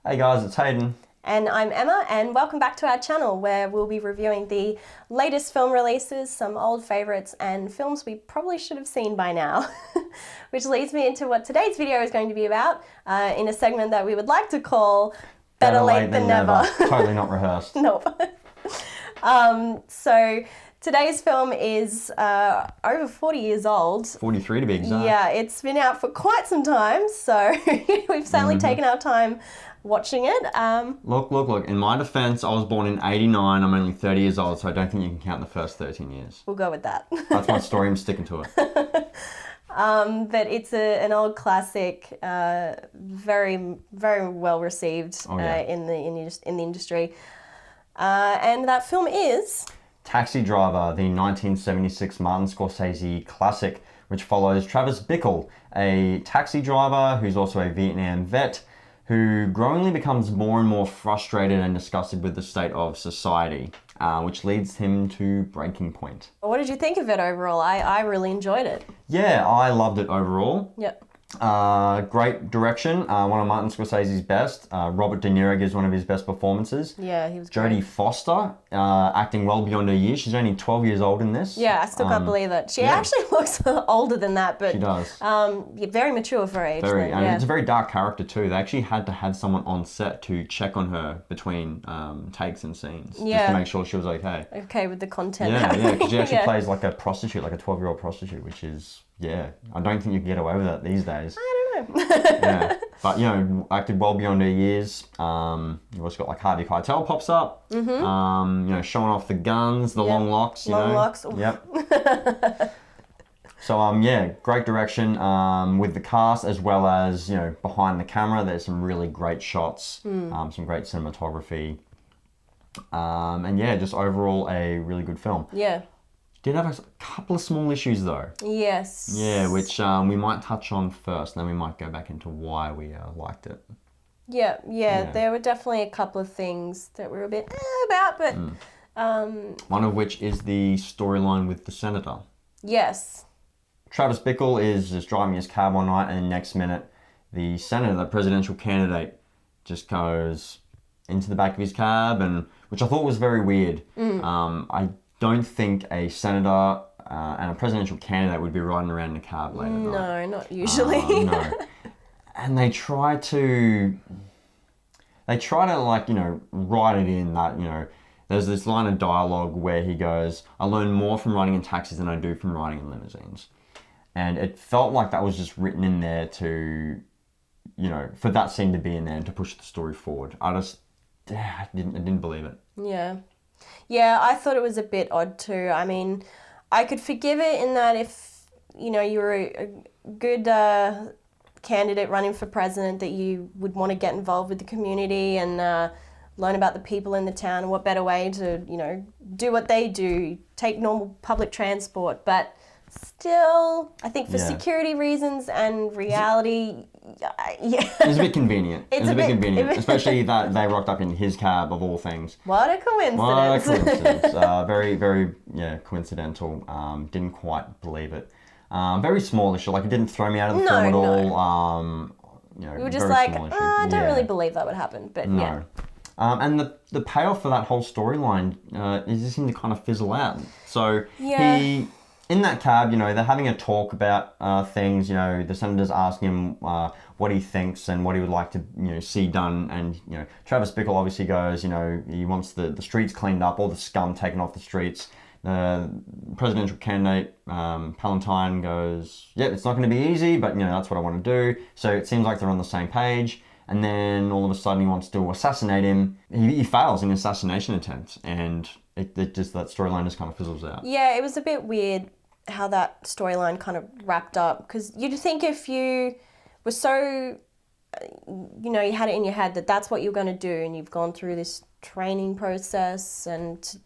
Hey guys, it's Hayden. And I'm Emma, and welcome back to our channel where we'll be reviewing the latest film releases, some old favourites, and films we probably should have seen by now. Which leads me into what today's video is going to be about, in a segment that we would like to call Better Late Than Never. Totally not rehearsed. Nope. So today's film is over 40 years old. 43 to be exact. Yeah, it's been out for quite some time, so we've certainly taken our time watching it. Look. In my defense, I was born in 89. I'm only 30 years old, so I don't think you can count the first 13 years. We'll go with that. That's my story. I'm sticking to it. But it's an old classic, very, very well received in the industry. And that film is Taxi Driver, the 1976 Martin Scorsese classic, which follows Travis Bickle, a taxi driver who's also a Vietnam vet, who growingly becomes more and more frustrated and disgusted with the state of society, which leads him to breaking point. What did you think of it overall? I really enjoyed it. Yeah, I loved it overall. Yep. Great direction, one of Martin Scorsese's best. Robert De Niro gives one of his best performances. Yeah, he was great. Jodie Foster, acting well beyond her years. She's only 12 years old in this. Yeah, I still can't believe it. She actually looks older than that, but she does. Very mature for her age. And it's a very dark character too. They actually had to have someone on set to check on her between takes and scenes, just to make sure she was okay. Okay with the content. Yeah, because she actually plays like a prostitute, like a 12-year-old prostitute, which is, I don't think you can get away with that these days. I don't know. Yeah, but acted well beyond her years. You've also got like Harvey Keitel pops up. Mm-hmm. Showing off the guns, the long locks. Long locks. Yep. So great direction with the cast as well as behind the camera. There's some really great shots, some great cinematography, and just overall a really good film. Yeah. Did have a couple of small issues though. Yes. Yeah, which we might touch on first, and then we might go back into why we liked it. Yeah, there were definitely a couple of things that we were a bit about, but... One of which is the storyline with the senator. Yes. Travis Bickle is just driving his cab one night, and the next minute, the senator, the presidential candidate, just goes into the back of his cab, and which I thought was very weird. I don't think a senator and a presidential candidate would be riding around in a cab late at night. No, not usually. No. And they try to write it in that, there's this line of dialogue where he goes, I learn more from riding in taxis than I do from riding in limousines. And it felt like that was just written in there to, for that scene to be in there and to push the story forward. I didn't believe it. Yeah. Yeah, I thought it was a bit odd too. I mean, I could forgive it in that if, you were a good candidate running for president, that you would want to get involved with the community and learn about the people in the town. What better way to, do what they do, take normal public transport. But still, I think for security reasons and reality... It's a bit convenient. It's a bit convenient, especially that they rocked up in his cab of all things. What a coincidence. Very, very, coincidental. Didn't quite believe it. Very small issue. Like, it didn't throw me out of the film at all. We were just like, I don't really believe that would happen, but yeah. And the payoff for that whole storyline is just seemed to kind of fizzle out. So in that cab, they're having a talk about things. The senator's asking him what he thinks and what he would like to see done. And Travis Bickle obviously goes, he wants the streets cleaned up, all the scum taken off the streets. The presidential candidate, Palantine, goes, it's not going to be easy, but that's what I want to do. So it seems like they're on the same page. And then all of a sudden he wants to assassinate him. He fails in an assassination attempt, and it just, that storyline just kind of fizzles out. Yeah, it was a bit weird how that storyline kind of wrapped up, because you'd think if you were so, you had it in your head that that's what you're going to do, and you've gone through this training process and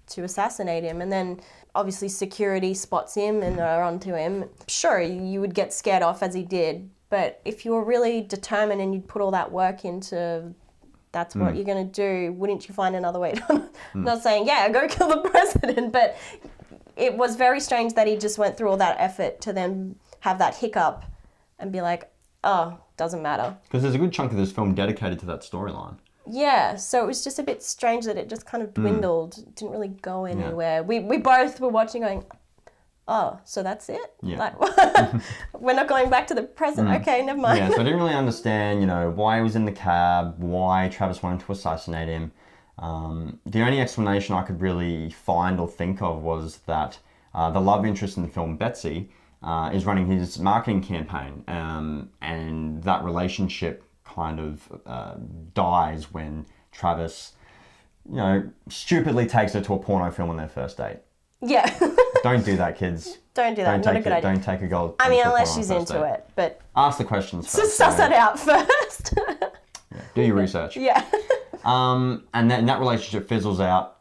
to assassinate him, and then obviously security spots him and are onto him. Sure, you would get scared off as he did, but if you were really determined and you'd put all that work into that's what you're going to do, wouldn't you find another way to... I'm not saying, go kill the president, but it was very strange that he just went through all that effort to then have that hiccup and be like, oh, doesn't matter. Because there's a good chunk of this film dedicated to that storyline. Yeah, so it was just a bit strange that it just kind of dwindled. It didn't really go anywhere. We both were watching going, oh, so that's it? Yeah. Like, we're not going back to the present? Okay, never mind. Yeah, so I didn't really understand, you know, why he was in the cab, why Travis wanted to assassinate him. The only explanation I could really find or think of was that the love interest in the film, Betsy, is running his marketing campaign, and that relationship kind of dies when Travis, you know, stupidly takes her to a porno film on their first date. Yeah. Don't do that, kids. Don't do that. Not a good idea. Don't take a girl. I mean, unless she's into it, but ask the questions first. Just suss it out first. Yeah, do your research. Yeah. And that relationship fizzles out,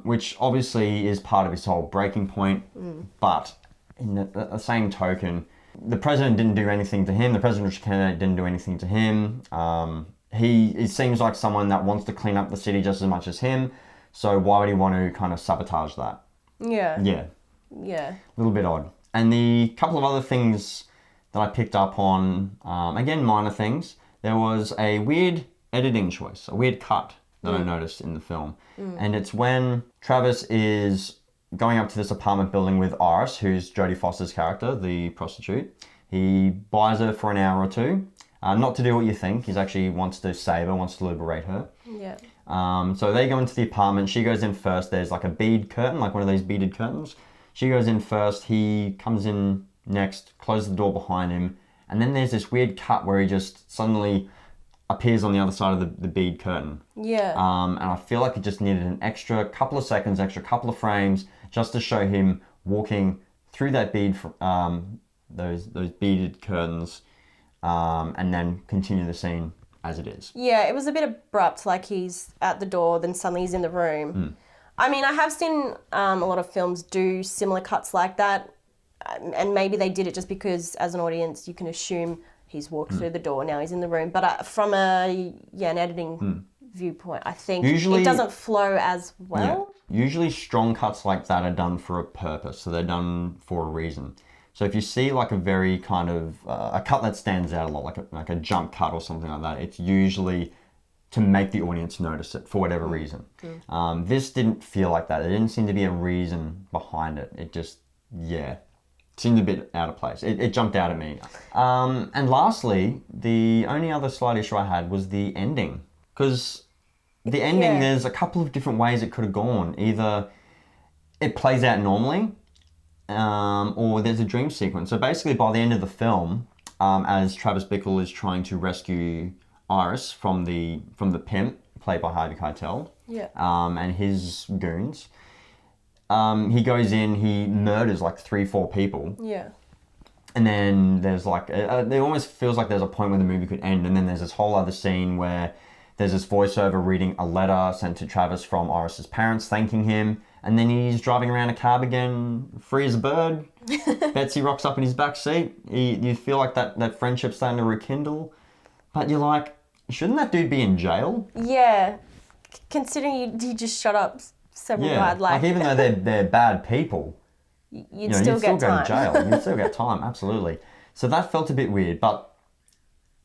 which obviously is part of his whole breaking point. But in the same token, the president didn't do anything to him. The presidential candidate didn't do anything to him. It seems like someone that wants to clean up the city just as much as him. So why would he want to kind of sabotage that? Yeah. Yeah. Yeah. A little bit odd. And the couple of other things that I picked up on, again, minor things. There was a weird editing choice, a weird cut that I noticed in the film. And it's when Travis is going up to this apartment building with Iris, who's Jodie Foster's character, the prostitute. He buys her for an hour or two, not to do what you think. He actually wants to save her, wants to liberate her. Yeah. So they go into the apartment. She goes in first. There's like a bead curtain, like one of those beaded curtains. She goes in first. He comes in next, closes the door behind him. And then there's this weird cut where he just suddenly appears on the other side of the bead curtain. Yeah. And I feel like it just needed an extra couple of seconds, extra couple of frames, just to show him walking through that those beaded curtains, and then continue the scene as it is. Yeah, it was a bit abrupt, like he's at the door, then suddenly he's in the room. I mean, I have seen a lot of films do similar cuts like that, and maybe they did it just because, as an audience, you can assume he's walked through the door, now he's in the room. But from an editing viewpoint, I think it doesn't flow as well. Yeah. Usually strong cuts like that are done for a purpose, so they're done for a reason. So if you see like a very kind of, a cut that stands out a lot, like a jump cut or something like that, it's usually to make the audience notice it for whatever reason. This didn't feel like that. There didn't seem to be a reason behind it. It just, seemed a bit out of place. It jumped out at me. And lastly, the only other slight issue I had was the ending. Because the ending, there's a couple of different ways it could have gone. Either it plays out normally, or there's a dream sequence. So basically, by the end of the film, as Travis Bickle is trying to rescue Iris from the pimp, played by Harvey Keitel, and his goons, he goes in, he murders like 3-4 people. Yeah. And then there's like, it almost feels like there's a point where the movie could end, and then there's this whole other scene where there's this voiceover reading a letter sent to Travis from Iris's parents thanking him, and then he's driving around a cab again, free as a bird. Betsy rocks up in his back seat. You feel like that friendship's starting to rekindle, but you're like, shouldn't that dude be in jail? Yeah, considering you just shut up several times. Like even though they're bad people, you'd still go to jail. You'd still get time, absolutely. So that felt a bit weird, but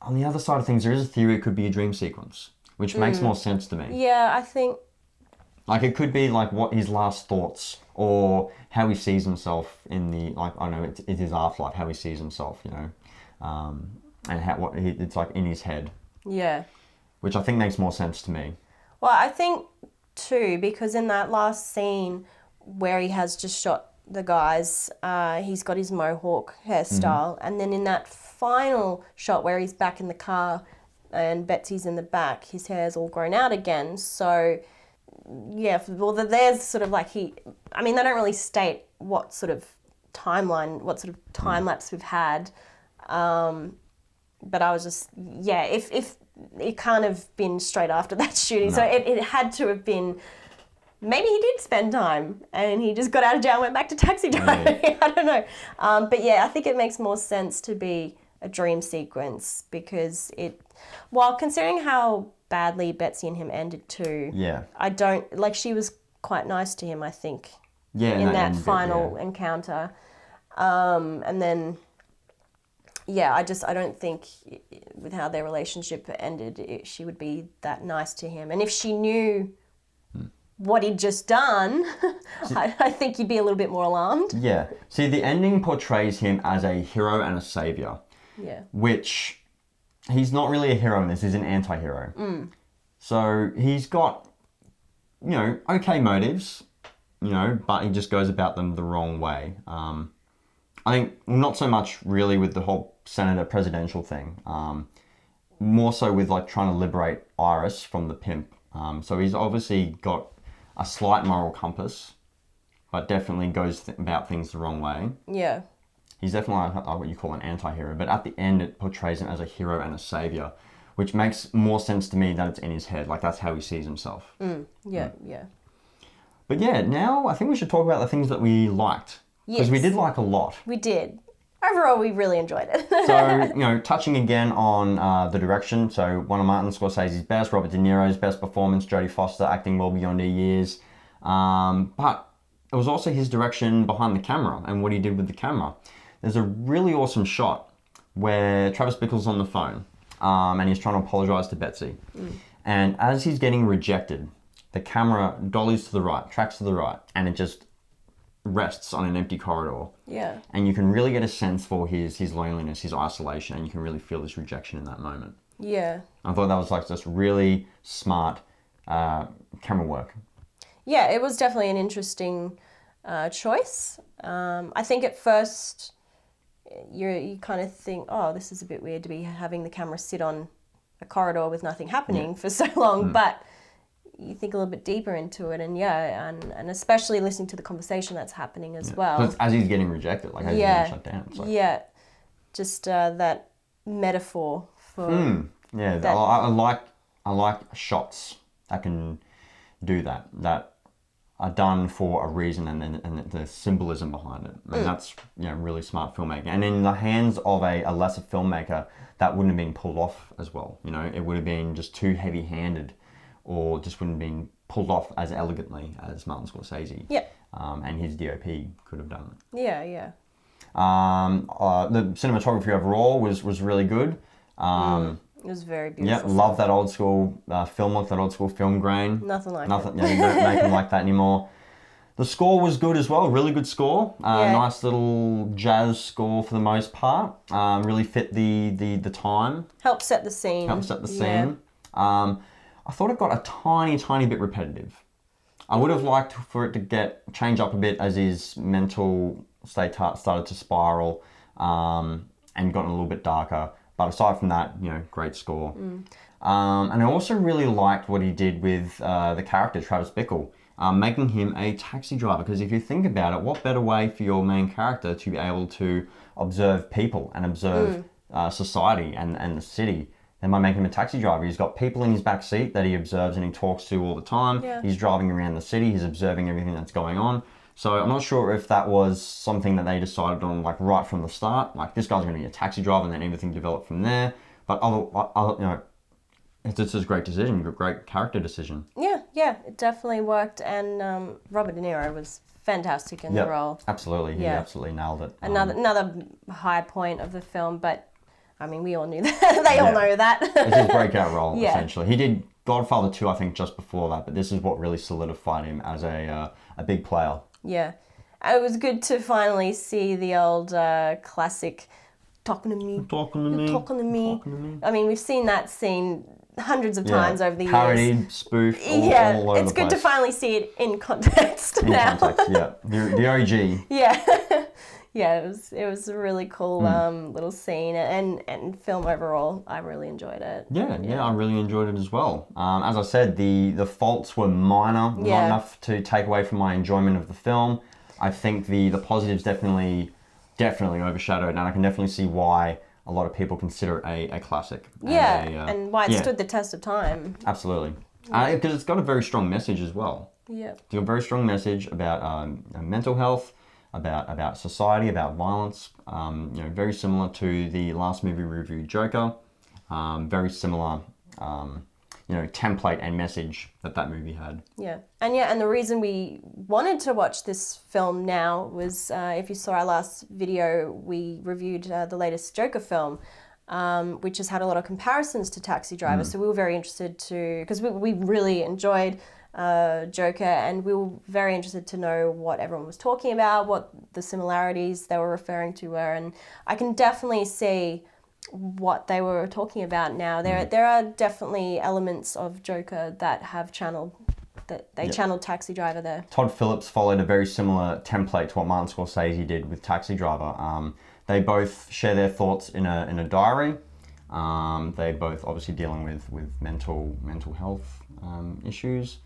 on the other side of things, there is a theory it could be a dream sequence, which makes more sense to me. Yeah, I think... Like, it could be, like, what his last thoughts, or how he sees himself in the, like, I don't know, it's his afterlife, how he sees himself, you know, and it's, like, in his head. Yeah. Which I think makes more sense to me. Well, I think, too, because in that last scene where he has just shot the guys, he's got his mohawk hairstyle, and then in that final shot where he's back in the car and Betsy's in the back, his hair's all grown out again, so... Yeah, well, there's sort of like they don't really state what sort of timeline, what sort of time lapse we've had. But I was just, if it can't have been straight after that shooting. No. So it had to have been, maybe he did spend time and he just got out of jail and went back to taxi driving. Yeah. I don't know. But yeah, I think it makes more sense to be a dream sequence because while considering how badly Betsy and him ended too. Yeah. I don't, she was quite nice to him, I think. Yeah. In that final encounter. And then, yeah, I don't think with how their relationship ended, she would be that nice to him. And if she knew what he'd just done, I think you'd be a little bit more alarmed. Yeah. See, the ending portrays him as a hero and a savior. Yeah. Which he's not really a hero in this, he's an anti-hero. So he's got, okay motives, but he just goes about them the wrong way. I think not so much really with the whole senator presidential thing, more so with like trying to liberate Iris from the pimp. So he's obviously got a slight moral compass, but definitely goes about things the wrong way. Yeah. He's definitely like what you call an anti-hero, but at the end it portrays him as a hero and a savior, which makes more sense to me that it's in his head. Like that's how he sees himself. Yeah. But yeah, now I think we should talk about the things that we liked. Because we did like a lot. We did. Overall, we really enjoyed it. So, touching again on the direction. So, one of Martin Scorsese's best, Robert De Niro's best performance, Jodie Foster acting well beyond her years. But it was also his direction behind the camera and what he did with the camera. There's a really awesome shot where Travis Bickle's on the phone and he's trying to apologise to Betsy. And as he's getting rejected, the camera dollies to the right, tracks to the right, and it just rests on an empty corridor. Yeah. And you can really get a sense for his loneliness, his isolation, and you can really feel his rejection in that moment. Yeah. I thought that was like just really smart camera work. Yeah, it was definitely an interesting choice. I think at first you kind of think, oh, this is a bit weird to be having the camera sit on a corridor with nothing happening for so long, but you think a little bit deeper into it, and and especially listening to the conversation that's happening as well. So it's as he's getting rejected, like as he's getting shut down. It's like, yeah, just that metaphor for. Yeah, that. I like shots that can do that are done for a reason, and the symbolism behind it. And that's really smart filmmaking. And in the hands of a lesser filmmaker, that wouldn't have been pulled off as well. It would have been just too heavy-handed, or just wouldn't have been pulled off as elegantly as Martin Scorsese. Yeah. And his DOP could have done it. Yeah. The cinematography overall was really good. It was very beautiful. Yeah, love that old school film look, that old school film grain. Nothing like it. Yeah, you don't make them like that anymore. The score was good as well, really good score. Nice little jazz score for the most part. Really fit the time. Helped set the scene. I thought it got a tiny bit repetitive. I would have liked for it to change up a bit as his mental state started to spiral and gotten a little bit darker. But aside from that, great score. And I also really liked what he did with the character, Travis Bickle, making him a taxi driver. Because if you think about it, what better way for your main character to be able to observe people and observe society and the city than by making him a taxi driver? He's got people in his back seat that he observes and he talks to all the time. Yeah. He's driving around the city. He's observing everything that's going on. So I'm not sure if that was something that they decided on like right from the start. Like this guy's going to be a taxi driver, and then everything developed from there. But it's just a great decision, a great character decision. Yeah, it definitely worked, and Robert De Niro was fantastic in the role. Absolutely, he absolutely nailed it. Another high point of the film, but I mean, we all knew that. They all know that. It's his breakout role, essentially. He did Godfather 2, I think, just before that, but this is what really solidified him as a big player. Yeah. It was good to finally see the old classic talking to me. I mean, we've seen that scene hundreds of times over the years. Parodied, spoofed, all over it's the good place. to finally see it in context now. In context, yeah. The OG. Yeah. Yeah, it was a really cool little scene, and film overall, I really enjoyed it. Yeah, I really enjoyed it as well. As I said, the faults were minor, not enough to take away from my enjoyment of the film. I think the positives definitely overshadowed, and I can definitely see why a lot of people consider it a classic. And why it stood the test of time. Absolutely. Because it's got a very strong message as well. Yeah. It's got a very strong message about mental health, about society, about violence. Very similar to the last movie we reviewed, Joker. Very similar template and message that movie had. Yeah, and the reason we wanted to watch this film now was, if you saw our last video, we reviewed the latest Joker film, which has had a lot of comparisons to Taxi Driver. So we were very interested because we really enjoyed Joker, and we were very interested to know what everyone was talking about, what the similarities they were referring to were, and I can definitely see what they were talking about now. There are definitely elements of Joker that have channeled Taxi Driver there. Todd Phillips followed a very similar template to what Martin Scorsese did with Taxi Driver. They both share their thoughts in a diary. They both obviously dealing with mental health issues.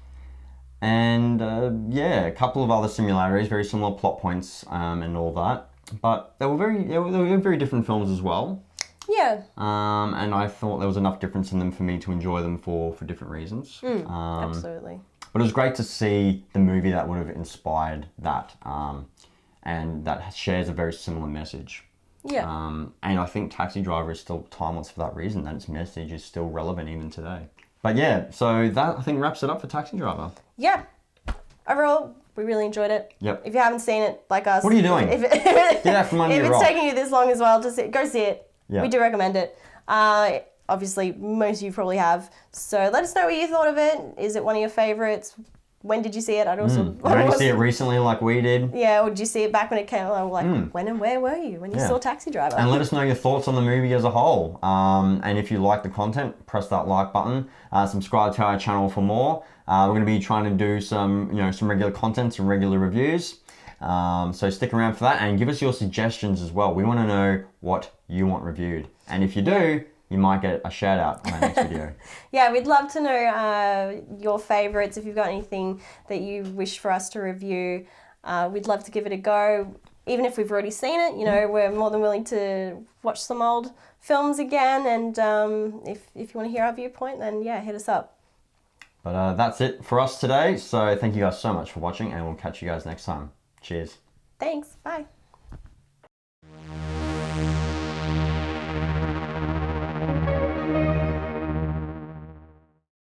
And a couple of other similarities, very similar plot points and all that. But they were very different films as well. Yeah. And I thought there was enough difference in them for me to enjoy them for different reasons. Absolutely. But it was great to see the movie that would have inspired that, and that shares a very similar message. Yeah. And I think Taxi Driver is still timeless for that reason, that its message is still relevant even today. But yeah, so that I think wraps it up for Taxi Driver. Yeah. Overall, we really enjoyed it. Yep. If you haven't seen it, like us. What are you doing? Get out from under your rock. If it's taking you this long as well, just go see it. Yeah. We do recommend it. Obviously, most of you probably have. So let us know what you thought of it. Is it one of your favorites? When did you see it? I'd also. Did you see it recently like we did? Yeah, or did you see it back when it came out? Like, when and where were you when you saw Taxi Driver? And let us know your thoughts on the movie as a whole. And if you like the content, press that like button. Subscribe to our channel for more. We're going to be trying to do some regular content, some regular reviews. So stick around for that and give us your suggestions as well. We want to know what you want reviewed. And if you do, you might get a shout out in our next video. Yeah, we'd love to know your favorites. If you've got anything that you wish for us to review, we'd love to give it a go. Even if we've already seen it, we're more than willing to watch some old films again. And if you want to hear our viewpoint, then yeah, hit us up. But that's it for us today. So thank you guys so much for watching, and we'll catch you guys next time. Cheers. Thanks. Bye.